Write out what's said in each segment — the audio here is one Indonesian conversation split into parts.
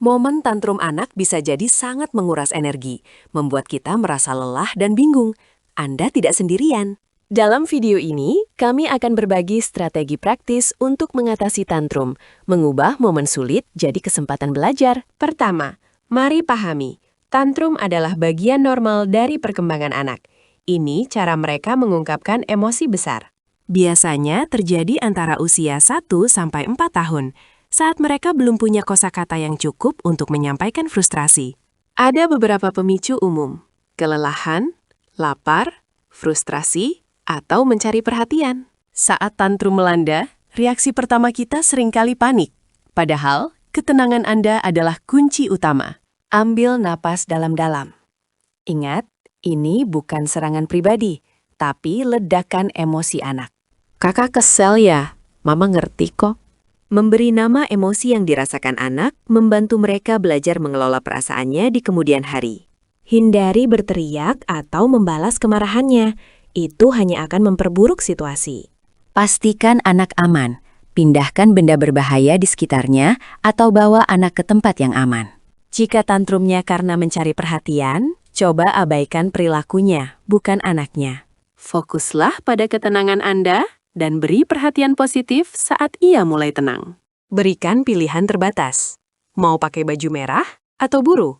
Momen tantrum anak bisa jadi sangat menguras energi, membuat kita merasa lelah dan bingung. Anda tidak sendirian. Dalam video ini, kami akan berbagi strategi praktis untuk mengatasi tantrum, mengubah momen sulit jadi kesempatan belajar. Pertama, mari pahami, tantrum adalah bagian normal dari perkembangan anak. Ini cara mereka mengungkapkan emosi besar. Biasanya terjadi antara usia 1-4 tahun, saat mereka belum punya kosakata yang cukup untuk menyampaikan frustrasi. Ada beberapa pemicu umum: kelelahan, lapar, frustrasi, atau mencari perhatian. Saat tantrum melanda, reaksi pertama kita seringkali panik. Padahal, ketenangan Anda adalah kunci utama. Ambil napas dalam-dalam. Ingat, ini bukan serangan pribadi, tapi ledakan emosi anak. Kakak kesel ya? Mama ngerti kok. Memberi nama emosi yang dirasakan anak membantu mereka belajar mengelola perasaannya di kemudian hari. Hindari berteriak atau membalas kemarahannya. Itu hanya akan memperburuk situasi. Pastikan anak aman. Pindahkan benda berbahaya di sekitarnya atau bawa anak ke tempat yang aman. Jika tantrumnya karena mencari perhatian, coba abaikan perilakunya, bukan anaknya. Fokuslah pada ketenangan Anda dan beri perhatian positif saat ia mulai tenang. Berikan pilihan terbatas. Mau pakai baju merah atau biru?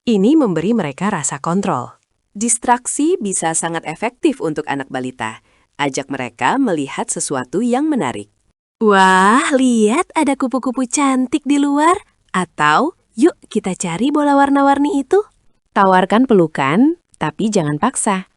Ini memberi mereka rasa kontrol. Distraksi bisa sangat efektif untuk anak balita. Ajak mereka melihat sesuatu yang menarik. Wah, lihat ada kupu-kupu cantik di luar. Atau, yuk kita cari bola warna-warni itu. Tawarkan pelukan, tapi jangan paksa.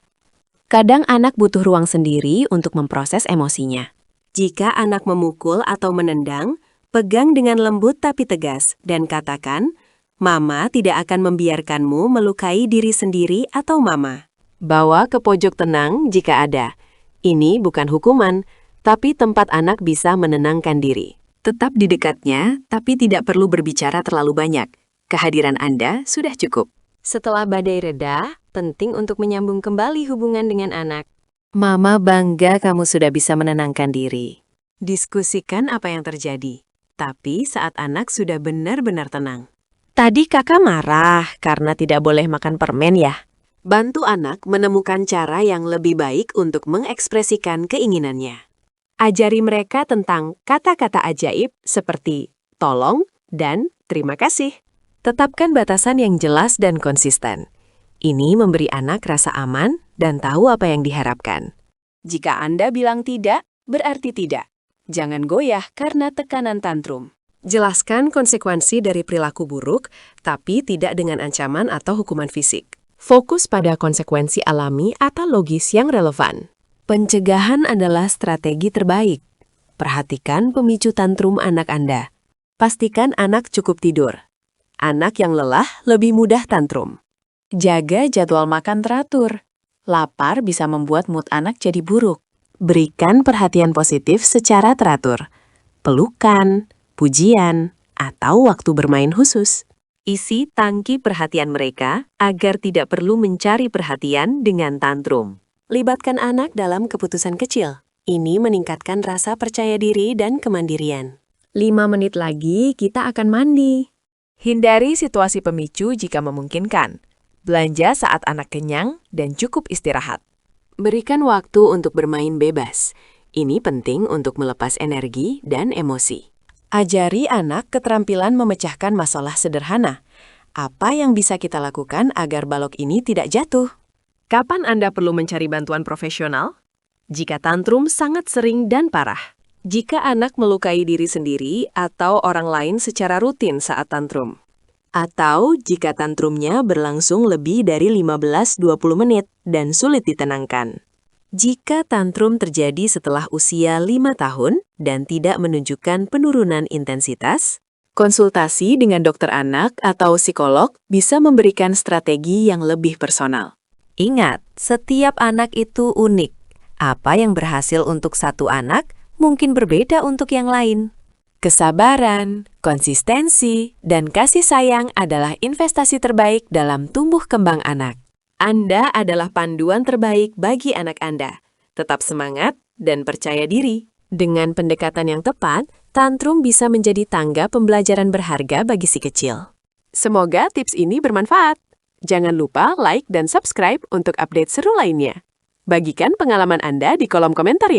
Kadang anak butuh ruang sendiri untuk memproses emosinya. Jika anak memukul atau menendang, pegang dengan lembut tapi tegas dan katakan, "Mama tidak akan membiarkanmu melukai diri sendiri atau Mama." Bawa ke pojok tenang jika ada. Ini bukan hukuman, tapi tempat anak bisa menenangkan diri. Tetap di dekatnya, tapi tidak perlu berbicara terlalu banyak. Kehadiran Anda sudah cukup. Setelah badai reda, penting untuk menyambung kembali hubungan dengan anak. Mama bangga kamu sudah bisa menenangkan diri. Diskusikan apa yang terjadi, tapi saat anak sudah benar-benar tenang. Tadi kakak marah karena tidak boleh makan permen ya? Bantu anak menemukan cara yang lebih baik untuk mengekspresikan keinginannya. Ajari mereka tentang kata-kata ajaib seperti tolong dan terima kasih. Tetapkan batasan yang jelas dan konsisten. Ini memberi anak rasa aman dan tahu apa yang diharapkan. Jika Anda bilang tidak, berarti tidak. Jangan goyah karena tekanan tantrum. Jelaskan konsekuensi dari perilaku buruk, tapi tidak dengan ancaman atau hukuman fisik. Fokus pada konsekuensi alami atau logis yang relevan. Pencegahan adalah strategi terbaik. Perhatikan pemicu tantrum anak Anda. Pastikan anak cukup tidur. Anak yang lelah lebih mudah tantrum. Jaga jadwal makan teratur. Lapar bisa membuat mood anak jadi buruk. Berikan perhatian positif secara teratur. Pelukan, pujian, atau waktu bermain khusus. Isi tangki perhatian mereka agar tidak perlu mencari perhatian dengan tantrum. Libatkan anak dalam keputusan kecil. Ini meningkatkan rasa percaya diri dan kemandirian. 5 menit lagi kita akan mandi. Hindari situasi pemicu jika memungkinkan. Belanja saat anak kenyang dan cukup istirahat. Berikan waktu untuk bermain bebas. Ini penting untuk melepas energi dan emosi. Ajari anak keterampilan memecahkan masalah sederhana. Apa yang bisa kita lakukan agar balok ini tidak jatuh? Kapan Anda perlu mencari bantuan profesional? Jika tantrum sangat sering dan parah. Jika anak melukai diri sendiri atau orang lain secara rutin saat tantrum. Atau jika tantrumnya berlangsung lebih dari 15-20 menit dan sulit ditenangkan. Jika tantrum terjadi setelah usia 5 tahun dan tidak menunjukkan penurunan intensitas, konsultasi dengan dokter anak atau psikolog bisa memberikan strategi yang lebih personal. Ingat, setiap anak itu unik. Apa yang berhasil untuk satu anak mungkin berbeda untuk yang lain. Kesabaran, konsistensi, dan kasih sayang adalah investasi terbaik dalam tumbuh kembang anak. Anda adalah panduan terbaik bagi anak Anda. Tetap semangat dan percaya diri. Dengan pendekatan yang tepat, Tantrum bisa menjadi tangga pembelajaran berharga bagi si kecil. Semoga tips ini bermanfaat. Jangan lupa like dan subscribe untuk update seru lainnya. Bagikan pengalaman Anda di kolom komentar ya.